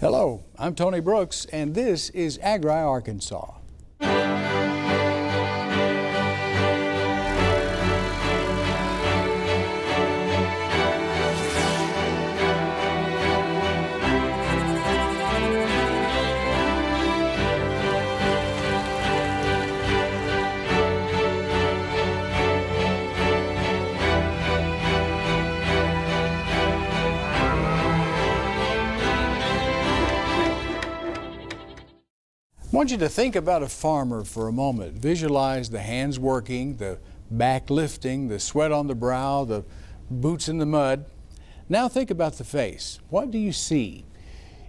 Hello, I'm Tony Brooks, and this is Agri, Arkansas. I want you to think about a farmer for a moment. Visualize the hands working, the back lifting, the sweat on the brow, the boots in the mud. Now think about the face. What do you see?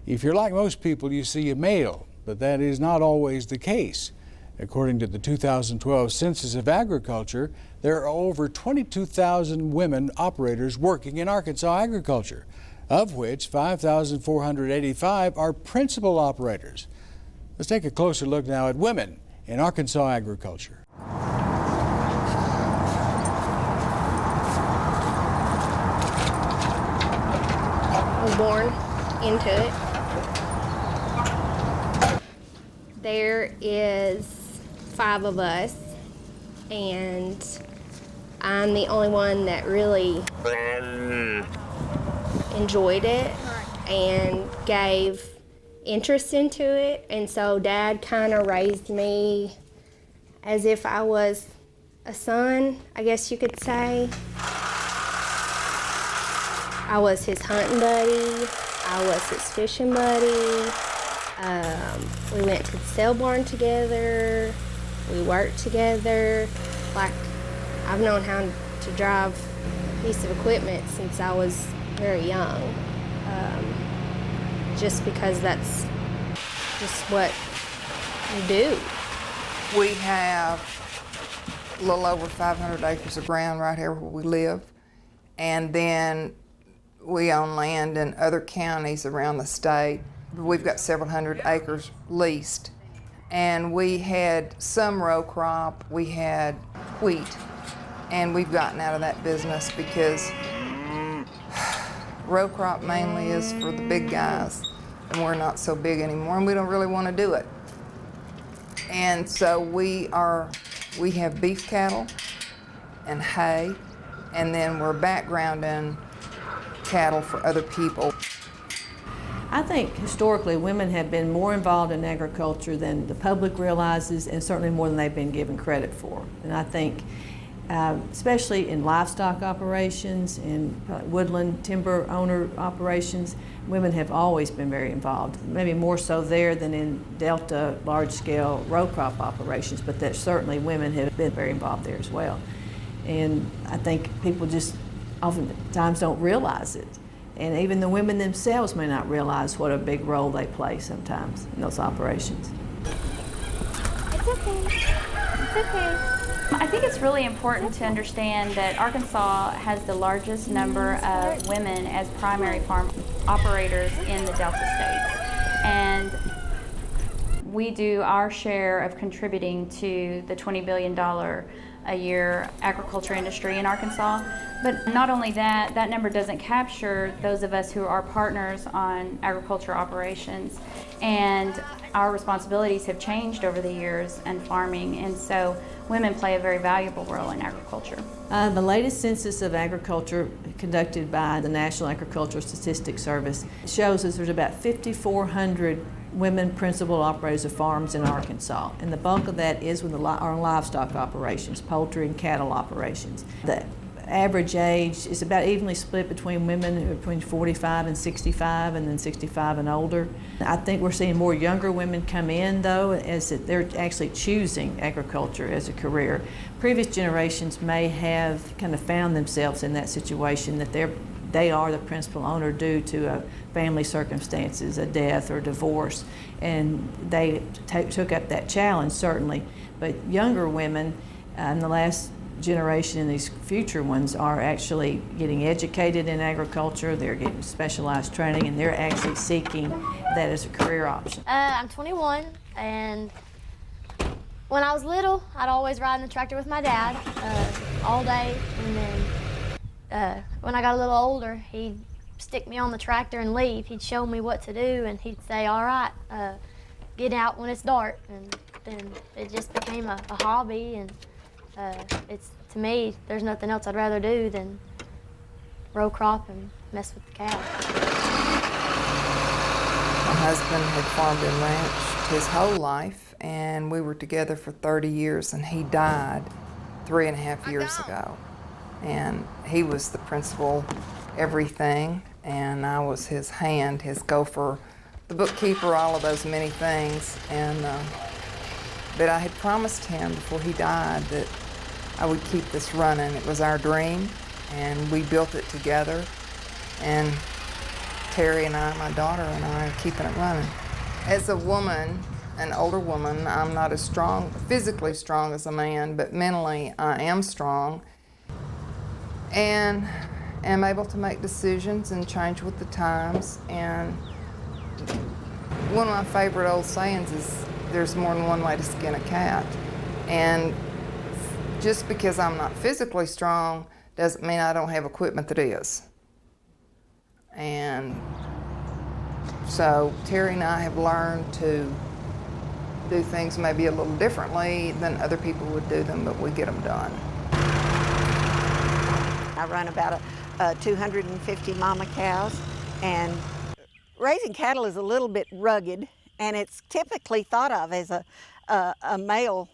If you're like most people, you see a male, but that is not always the case. According to the 2012 Census of Agriculture, there are over 22,000 women operators working in Arkansas agriculture, of which 5,485 are principal operators. Let's take a closer look now at women in Arkansas agriculture. I was born into it. There is 5 of us, and I'm the only one that really enjoyed it and gave interest into it, and so Dad kind of raised me as if I was a son, I guess you could say. I was his hunting buddy, I was his fishing buddy. We went to the sale barn together, we worked together. Like, I've known how to drive a piece of equipment since I was very young. Just because that's just what you do. We have a little over 500 acres of ground right here where we live, and then we own land in other counties around the state. We've got several hundred acres leased, and we had some row crop, we had wheat, and we've gotten out of that business because row crop mainly is for the big guys, and we're not so big anymore, and we don't really want to do it. And so we have beef cattle and hay, and then we're backgrounding cattle for other people. I think historically women have been more involved in agriculture than the public realizes, and certainly more than they've been given credit for. And I think especially in livestock operations, in woodland timber owner operations, women have always been very involved, maybe more so there than in Delta large-scale row crop operations, but that certainly women have been very involved there as well. And I think people just oftentimes don't realize it. And even the women themselves may not realize what a big role they play sometimes in those operations. It's okay. It's okay. I think it's really important to understand that Arkansas has the largest number of women as primary farm operators in the Delta states. And we do our share of contributing to the $20 billion a year agriculture industry in Arkansas. But not only that, that number doesn't capture those of us who are partners on agriculture operations. And our responsibilities have changed over the years in farming, and so women play a very valuable role in agriculture. The latest census of agriculture conducted by the National Agricultural Statistics Service shows us there's about 5,400 women principal operators of farms in Arkansas, and the bulk of that is with our livestock operations, poultry and cattle operations. The average age is about evenly split between women who are between 45 and 65, and then 65 and older. I think we're seeing more younger women come in, though, as they're actually choosing agriculture as a career. Previous generations may have kind of found themselves in that situation, that they are the principal owner due to family circumstances, a death or divorce, and they took up that challenge, certainly. But younger women in the last generation and these future ones are actually getting educated in agriculture, they're getting specialized training, and they're actually seeking that as a career option. I'm 21, and when I was little, I'd always ride in the tractor with my dad all day, and then when I got a little older, he stick me on the tractor and leave. He'd show me what to do, and he'd say, all right, get out when it's dark. And then it just became a hobby, and to me, there's nothing else I'd rather do than row crop and mess with the cows. My husband had farmed and ranched his whole life, and we were together for 30 years, and he died 3.5 years ago. And he was the principal everything, and I was his hand, his gopher, the bookkeeper, all of those many things. And but I had promised him before he died that I would keep this running. It was our dream, and we built it together. And Terry and I, my daughter and I, are keeping it running. As a woman, an older woman, I'm not as strong, physically strong as a man, but mentally I am strong, and am able to make decisions and change with the times. And one of my favorite old sayings is, there's more than one way to skin a cat. And just because I'm not physically strong doesn't mean I don't have equipment that is. And so Terry and I have learned to do things maybe a little differently than other people would do them, but we get them done. I run about 250 mama cows, and raising cattle is a little bit rugged, and it's typically thought of as a male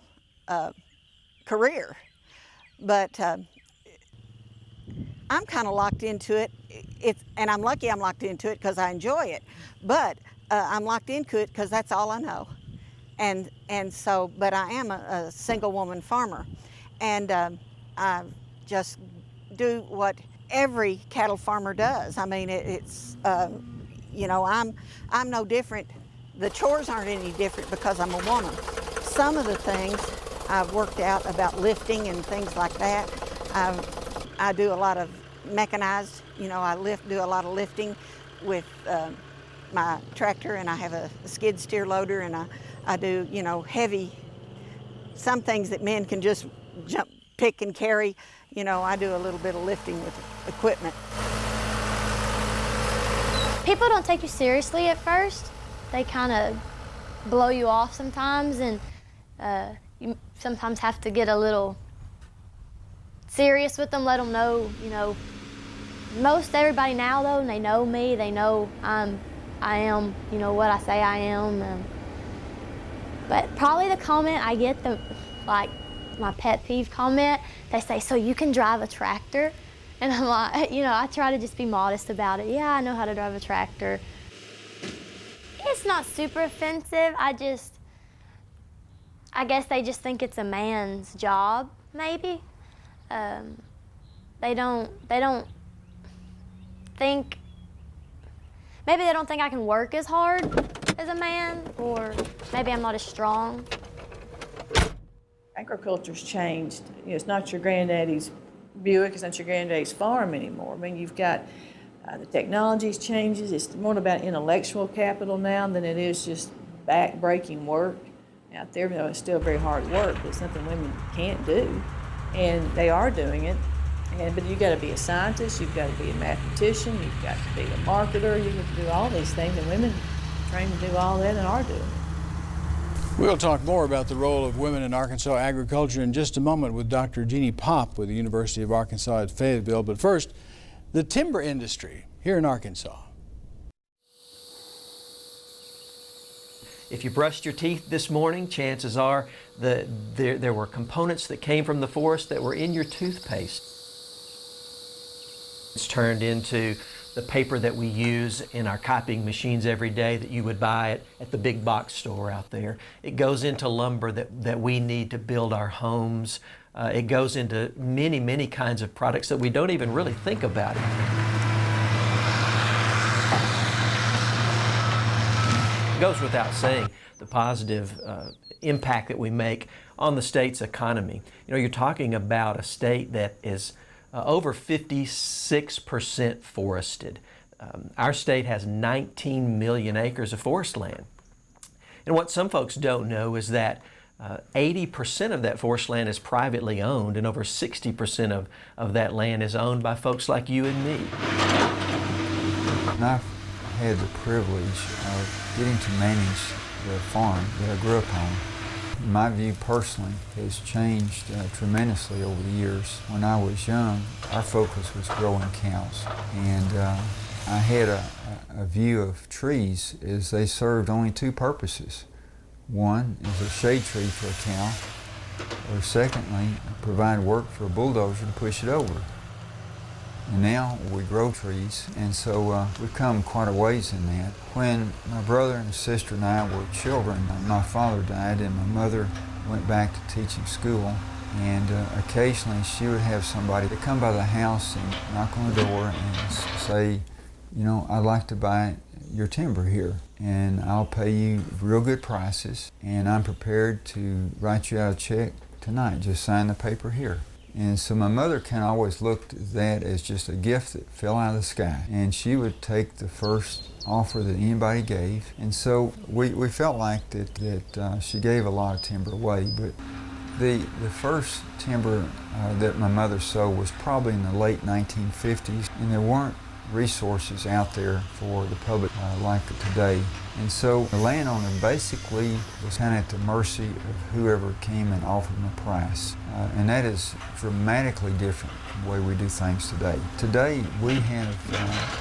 career. But I'm kind of locked into it. And I'm lucky I'm locked into it because I enjoy it. But I'm locked into it because that's all I know. And so, but I am a single woman farmer, and I just do what every cattle farmer does. I mean, it's you know, I'm no different. The chores aren't any different because I'm a woman. Some of the things I've worked out about lifting and things like that. I do a lot of mechanized, you know, do a lot of lifting with my tractor, and I have a skid steer loader, and I do, you know, heavy, some things that men can just jump, pick and carry. You know, I do a little bit of lifting with equipment. People don't take you seriously at first. They kind of blow you off sometimes, and you sometimes have to get a little serious with them, let them know, you know. Most everybody now, though, they know me. They know I am, you know, what I say I am. But probably the comment I get, like my pet peeve comment, they say, so you can drive a tractor? And I'm like, you know, I try to just be modest about it. Yeah, I know how to drive a tractor. It's not super offensive. I guess they just think it's a man's job, maybe. They don't think, maybe they don't think I can work as hard as a man, or maybe I'm not as strong. Agriculture's changed. You know, it's not your granddaddy's Buick, it's not your granddaddy's farm anymore. I mean, you've got the technology's changes. It's more about intellectual capital now than it is just back-breaking work out there. You know, it's still very hard work, but it's something women can't do, and they are doing it. But you've got to be a scientist, you've got to be a mathematician, you've got to be a marketer, you have to do all these things, and women trained to do all that and are doing it. We'll talk more about the role of women in Arkansas agriculture in just a moment with Dr. Jennie Popp with the University of Arkansas at Fayetteville. But first, the timber industry here in Arkansas. If you brushed your teeth this morning, chances are that there were components that came from the forest that were in your toothpaste. It's turned into the paper that we use in our copying machines every day that you would buy at the big box store out there. It goes into lumber that we need to build our homes. It goes into many, many kinds of products that we don't even really think about it. It goes without saying the positive impact that we make on the state's economy. You know, you're talking about a state that is over 56% forested. Our state has 19 million acres of forest land. And what some folks don't know is that 80% of that forest land is privately owned, and over 60% of that land is owned by folks like you and me. And I've had the privilege of getting to manage the farm that I grew up on. My view personally has changed tremendously over the years. When I was young, our focus was growing cows, and I had a view of trees as they served only two purposes. One is a shade tree for a cow, or secondly, provide work for a bulldozer to push it over. And now we grow trees, and so we've come quite a ways in that. When my brother and sister and I were children, my father died and my mother went back to teaching school, and occasionally she would have somebody to come by the house and knock on the door and say, you know, I'd like to buy your timber here, and I'll pay you real good prices, and I'm prepared to write you out a check tonight. Just sign the paper here. And so my mother kind of always looked at that as just a gift that fell out of the sky. And she would take the first offer that anybody gave. And so we felt like that she gave a lot of timber away. But the first timber that my mother sowed was probably in the late 1950s. And there weren't resources out there for the public like today. And so the landowner basically was kind of at the mercy of whoever came and offered him a price. And that is dramatically different from the way we do things today. Today we have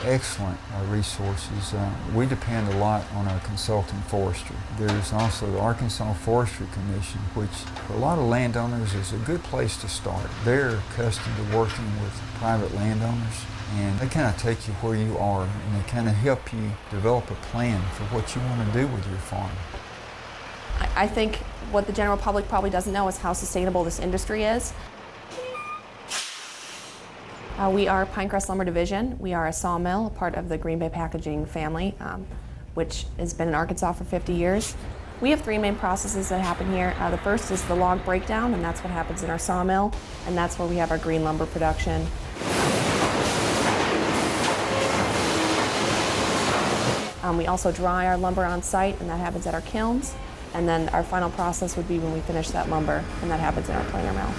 excellent resources. We depend a lot on our consulting forestry. There's also the Arkansas Forestry Commission, which for a lot of landowners is a good place to start. They're accustomed to working with private landowners, and they kind of take you where you are, and they kind of help you develop a plan for what you want to do with your farm. I think what the general public probably doesn't know is how sustainable this industry is. We are Pinecrest Lumber Division. We are a sawmill, part of the Green Bay Packaging family, which has been in Arkansas for 50 years. We have three main processes that happen here. The first is the log breakdown, and that's what happens in our sawmill, and that's where we have our green lumber production. We also dry our lumber on site, and that happens at our kilns. And then our final process would be when we finish that lumber, and that happens in our planer mill.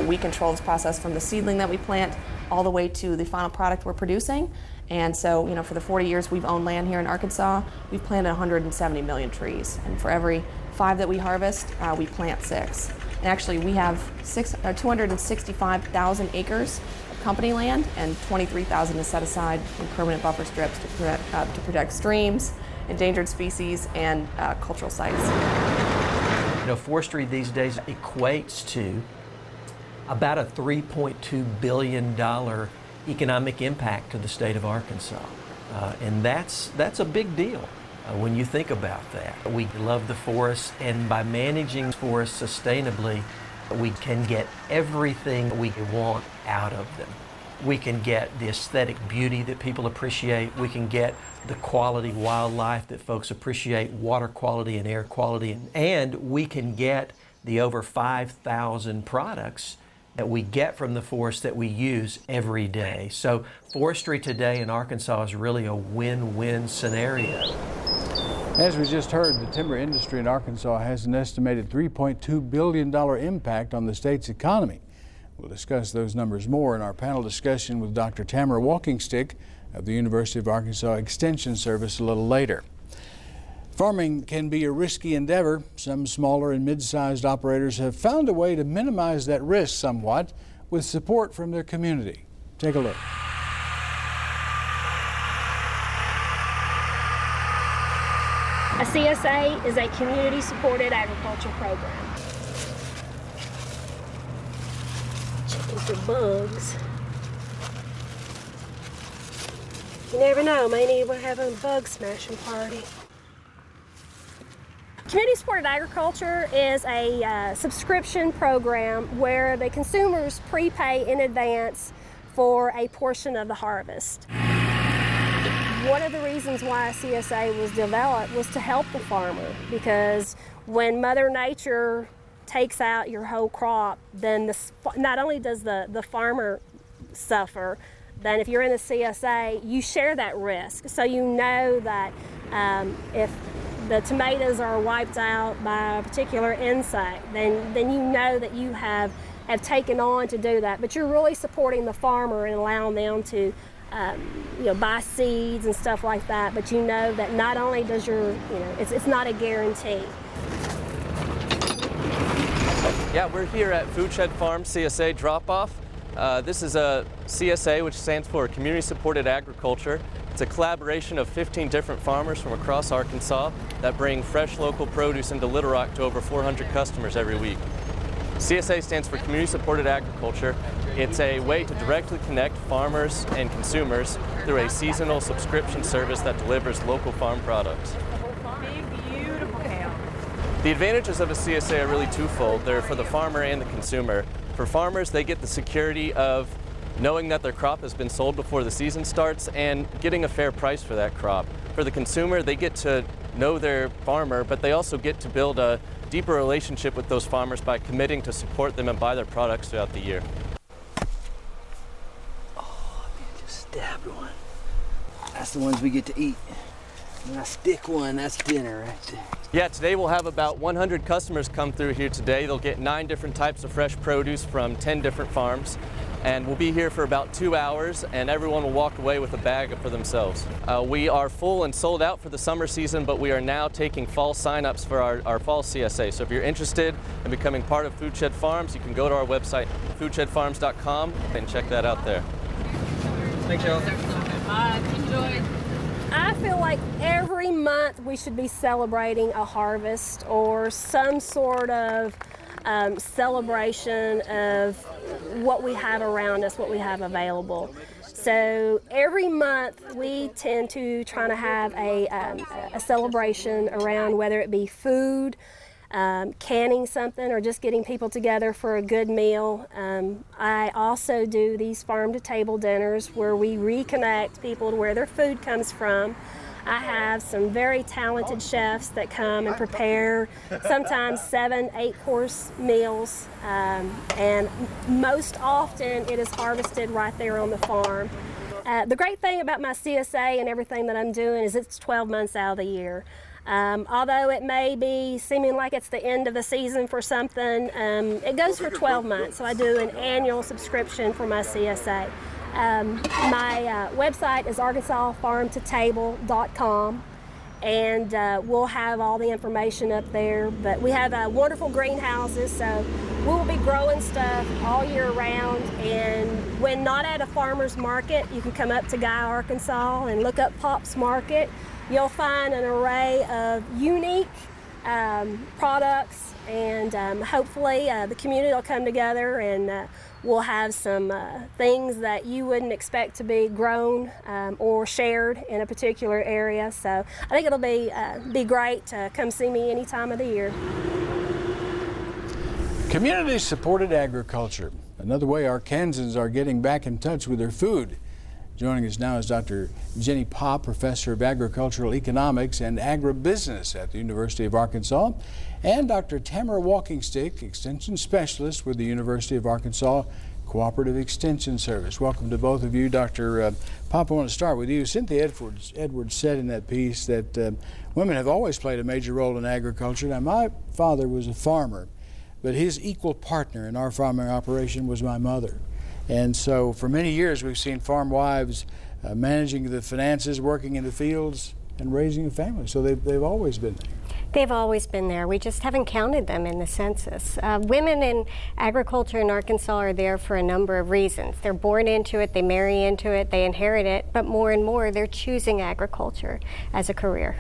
We control this process from the seedling that we plant all the way to the final product we're producing. And so, you know, for the 40 years we've owned land here in Arkansas, we've planted 170 million trees. And for every 5 that we harvest, we plant 6. And actually, we have 265,000 acres of company land, and 23,000 is set aside in permanent buffer strips to protect streams, endangered species, and cultural sites. You know, forestry these days equates to about a $3.2 billion economic impact to the state of Arkansas. And that's a big deal when you think about that. We love the forests, and by managing forests sustainably, we can get everything we want out of them. We can get the aesthetic beauty that people appreciate. We can get the quality wildlife that folks appreciate, water quality and air quality, and we can get the over 5,000 products that we get from the forest that we use every day. So forestry today in Arkansas is really a win-win scenario. As we just heard, the timber industry in Arkansas has an estimated $3.2 billion impact on the state's economy. We'll discuss those numbers more in our panel discussion with Dr. Tamara Walkingstick of the University of Arkansas Extension Service a little later. Farming can be a risky endeavor. Some smaller and mid-sized operators have found a way to minimize that risk somewhat with support from their community. Take a look. A CSA is a community-supported agriculture program. Checking for bugs. You never know, maybe we're having a bug smashing party. Community-supported agriculture is a subscription program where the consumers prepay in advance for a portion of the harvest. One of the reasons why a CSA was developed was to help the farmer, because when Mother Nature takes out your whole crop, then not only does the farmer suffer, then if you're in the CSA, you share that risk. So you know that if the tomatoes are wiped out by a particular insect, then you know that you have have taken on to do that. But you're really supporting the farmer and allowing them to buy seeds and stuff like that. But you know that not only does it's not a guarantee. Yeah, we're here at Food Shed Farm CSA drop-off. This is a CSA, which stands for Community Supported Agriculture. It's a collaboration of 15 different farmers from across Arkansas that bring fresh local produce into Little Rock to over 400 customers every week. CSA stands for Community Supported Agriculture. It's a way to directly connect farmers and consumers through a seasonal subscription service that delivers local farm products. The advantages of a CSA are really twofold. They're for the farmer and the consumer. For farmers, they get the security of knowing that their crop has been sold before the season starts and getting a fair price for that crop. For the consumer, they get to know their farmer, but they also get to build a deeper relationship with those farmers by committing to support them and buy their products throughout the year. Oh, man, just stabbed one. That's the ones we get to eat. When I stick one, that's dinner right there. Yeah, today we'll have about 100 customers come through here today. They'll get 9 different types of fresh produce from 10 different farms. And we'll be here for about 2 hours, and everyone will walk away with a bag for themselves. We are full and sold out for the summer season, but we are now taking fall sign-ups for our fall CSA. So if you're interested in becoming part of Food Shed Farms, you can go to our website, foodshedfarms.com, and check that out there. Thanks, y'all. Bye. Enjoy. I feel like every month we should be celebrating a harvest or some sort of celebration of what we have around us, what we have available. So every month we tend to try to have a celebration around whether it be food, canning something, or just getting people together for a good meal. I also do these farm-to-table dinners where we reconnect people to where their food comes from. I have some very talented chefs that come and prepare sometimes 7, 8-course meals, and most often it is harvested right there on the farm. The great thing about my CSA and everything that I'm doing is it's 12 months out of the year. Although it may be seeming like it's the end of the season for something, it goes for 12 months. So I do an annual subscription for my CSA. My website is arkansasfarmtotable.com, and we'll have all the information up there. But we have wonderful greenhouses, so we'll be growing stuff all year round. And when not at a farmer's market, you can come up to Guy, Arkansas, and look up Popp's Market. You'll find an array of unique products, and hopefully the community will come together and we'll have some things that you wouldn't expect to be grown or shared in a particular area. So I think it'll be great to come see me any time of the year. Community-supported agriculture, another way Arkansans are getting back in touch with their food. Joining us now is Dr. Jennie Popp, Professor of Agricultural Economics and Agribusiness at the University of Arkansas, and Dr. Tamara Walkingstick, Extension Specialist with the University of Arkansas Cooperative Extension Service. Welcome to both of you. Dr. Popp, I want to start with you. Cynthia Edwards said in that piece that women have always played a major role in agriculture. Now, my father was a farmer, but his equal partner in our farming operation was my mother. And so for many years we've seen farm wives managing the finances, working in the fields, and raising a family. So they've always been there. They've always been there. We just haven't counted them in the census. Women in agriculture in Arkansas are there for a number of reasons. They're born into it, they marry into it, they inherit it, but more and more they're choosing agriculture as a career.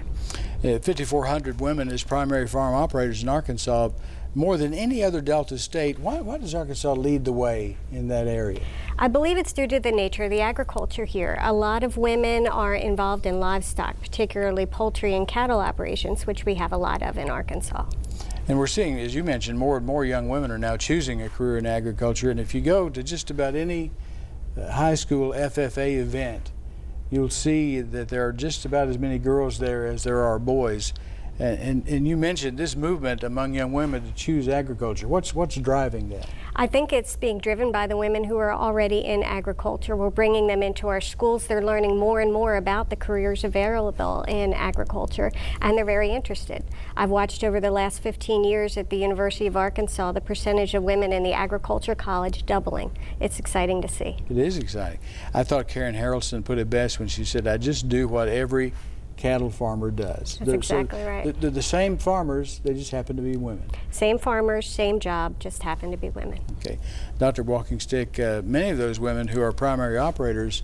5,400 women as primary farm operators in Arkansas, more than any other Delta state. Why does Arkansas lead the way in that area? I believe it's due to the nature of the agriculture here. A lot of women are involved in livestock, particularly poultry and cattle operations, which we have a lot of in Arkansas. And we're seeing, as you mentioned, more and more young women are now choosing a career in agriculture. And if you go to just about any high school FFA event, you'll see that there are just about as many girls there as there are boys. And you mentioned this movement among young women to choose agriculture. What's driving that? I think it's being driven by the women who are already in agriculture. We're bringing them into our schools. They're learning more and more about the careers available in agriculture, and they're very interested. I've watched over the last 15 years at the University of Arkansas the percentage of women in the agriculture college doubling. It's exciting to see. It is exciting. I thought Karen Harrelson put it best when she said, "I just do what every cattle farmer does." That's exactly right. The same farmers, they just happen to be women. Same farmers, same job, just happen to be women. Okay. Dr. Walking Stick, many of those women who are primary operators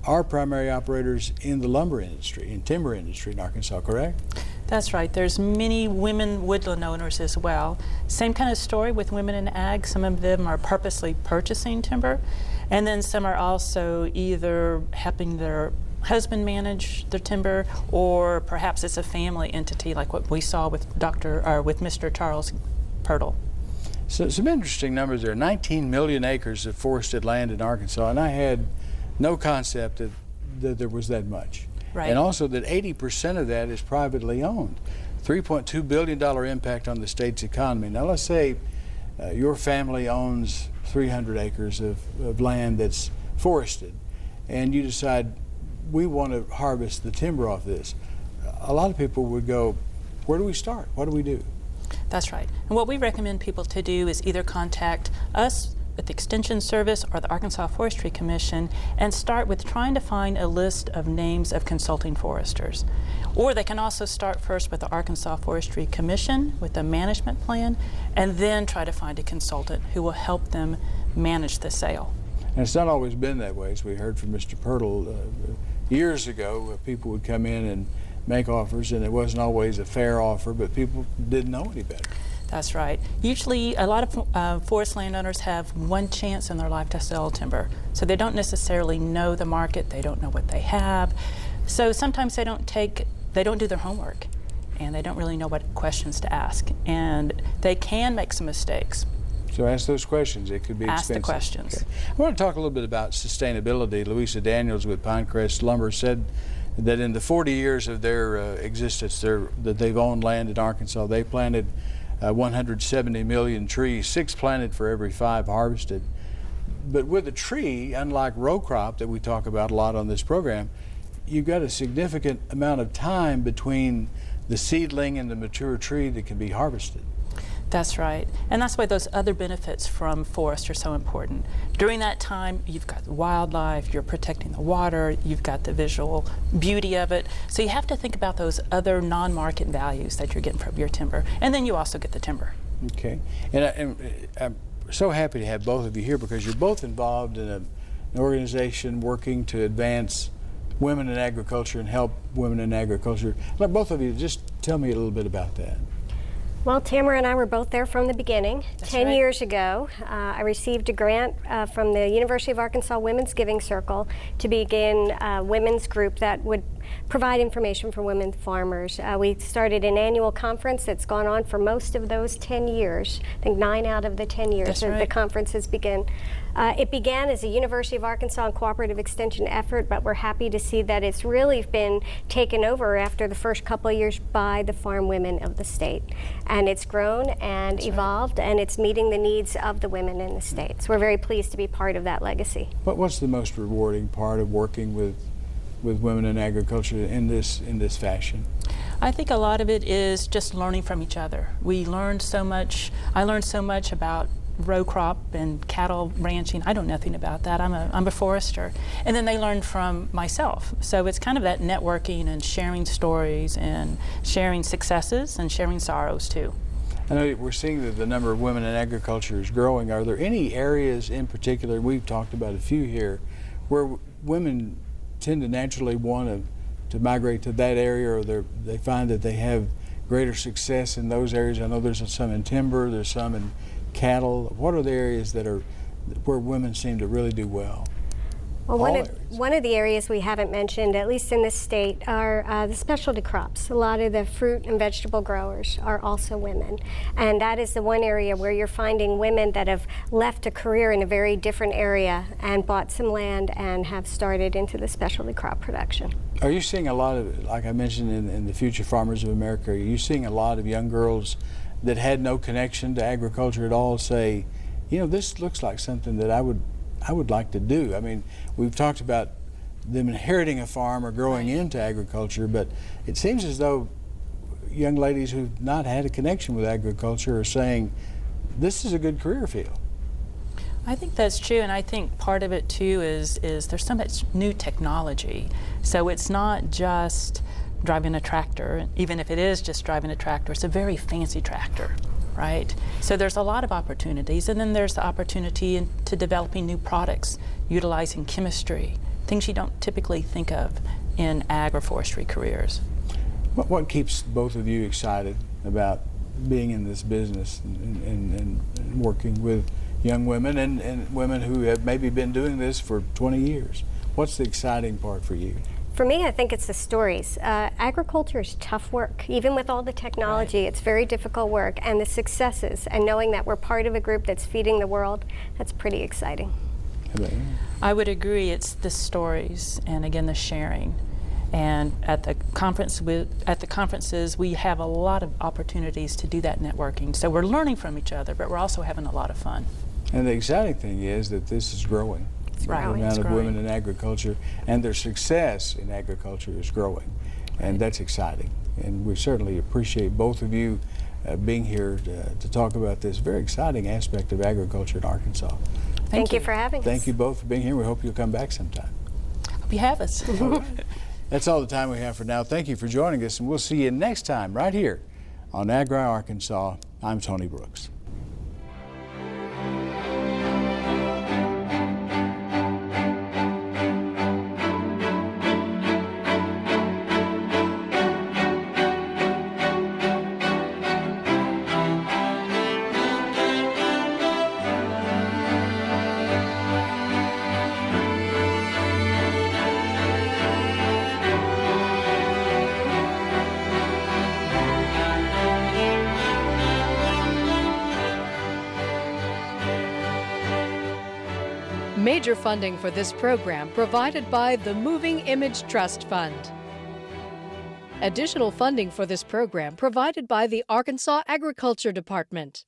are primary operators in the lumber industry, in timber industry in Arkansas, correct? That's right. There's many women woodland owners as well. Same kind of story with women in ag. Some of them are purposely purchasing timber, and then some are also either helping their husband manage their timber, or perhaps it's a family entity like what we saw with Mr. Charles Pirtle. So some interesting numbers there. 19 million acres of forested land in Arkansas, and I had no concept that there was that much. Right. And also that 80% of that is privately owned. $3.2 billion impact on the state's economy. Now let's say your family owns 300 acres of land that's forested, and you decide, we want to harvest the timber off this. A lot of people would go, where do we start? What do we do? That's right. And what we recommend people to do is either contact us at the Extension Service or the Arkansas Forestry Commission and start with trying to find a list of names of consulting foresters. Or they can also start first with the Arkansas Forestry Commission with a management plan, and then try to find a consultant who will help them manage the sale. And it's not always been that way. As we heard from Mr. Pirtle years ago, people would come in and make offers, and it wasn't always a fair offer, but people didn't know any better. That's right. Usually a lot of forest landowners have one chance in their life to sell timber. So they don't necessarily know the market, they don't know what they have. So sometimes they don't do their homework, and they don't really know what questions to ask. And they can make some mistakes. So ask those questions. It could be expensive. Ask the questions. Okay. I want to talk a little bit about sustainability. Louisa Daniels with Pinecrest Lumber said that in the 40 years of their existence that they've owned land in Arkansas, they planted 170 million trees, 6 planted for every 5 harvested. But with a tree, unlike row crop that we talk about a lot on this program, you've got a significant amount of time between the seedling and the mature tree that can be harvested. That's right. And that's why those other benefits from forest are so important. During that time, you've got wildlife, you're protecting the water, you've got the visual beauty of it. So you have to think about those other non-market values that you're getting from your timber. And then you also get the timber. Okay. And I'm so happy to have both of you here because you're both involved in an organization working to advance women in agriculture and help women in agriculture. Let both of you just tell me a little bit about that. Well, Tamara and I were both there from the beginning. That's 10 right. years ago, I received a grant from the University of Arkansas Women's Giving Circle to begin a women's group that would provide information for women farmers. We started an annual conference that's gone on for most of those 10 years. I think 9 out of the 10 years that the conferences began. It began as a University of Arkansas and cooperative extension effort, but we're happy to see that it's really been taken over after the first couple of years by the farm women of the state. And it's grown and evolved, and it's meeting the needs of the women in the state. So we're very pleased to be part of that legacy. What's the most rewarding part of working with women in agriculture in this fashion? I think a lot of it is just learning from each other. We learned so much. I learned so much about row crop and cattle ranching. I know nothing about that. I'm a forester. And then they learned from myself. So it's kind of that networking and sharing stories and sharing successes and sharing sorrows too. I know we're seeing that the number of women in agriculture is growing. Are there any areas in particular, we've talked about a few here, where women tend to naturally want to migrate to that area, or they find that they have greater success in those areas? I know there's some in timber, there's some in cattle. What are the areas that are where women seem to really do well? Well, all one of the areas we haven't mentioned, at least in this state, are the specialty crops. A lot of the fruit and vegetable growers are also women. And that is the one area where you're finding women that have left a career in a very different area and bought some land and have started into the specialty crop production. Are you seeing a lot of, like I mentioned in the Future Farmers of America, are you seeing a lot of young girls that had no connection to agriculture at all say, you know, this looks like something that I would like to do? I mean, we've talked about them inheriting a farm or growing into agriculture, but it seems as though young ladies who've not had a connection with agriculture are saying, this is a good career field. I think that's true, and I think part of it too is there's so much new technology. So it's not just driving a tractor, even if it is just driving a tractor, it's a very fancy tractor, right? So there's a lot of opportunities, and then there's the opportunity into developing new products, utilizing chemistry, things you don't typically think of in agroforestry careers. What keeps both of you excited about being in this business and working with young women and women who have maybe been doing this for 20 years? What's the exciting part for you? For me, I think it's the stories. Agriculture is tough work. Even with all the technology, it's very difficult work. And the successes and knowing that we're part of a group that's feeding the world, that's pretty exciting. I would agree. It's the stories and, again, the sharing. And at the conferences, we have a lot of opportunities to do that networking. So we're learning from each other, but we're also having a lot of fun. And the exciting thing is that this is growing. Right. The amount of women in agriculture and their success in agriculture is growing, and that's exciting. And we certainly appreciate both of you being here to talk about this very exciting aspect of agriculture in Arkansas. Thank you for having us. Thank you both for being here. We hope you'll come back sometime. Hope you have us. All right. That's all the time we have for now. Thank you for joining us, and we'll see you next time right here on Agri Arkansas. I'm Tony Brooks. Major funding for this program provided by the Moving Image Trust Fund. Additional funding for this program provided by the Arkansas Agriculture Department.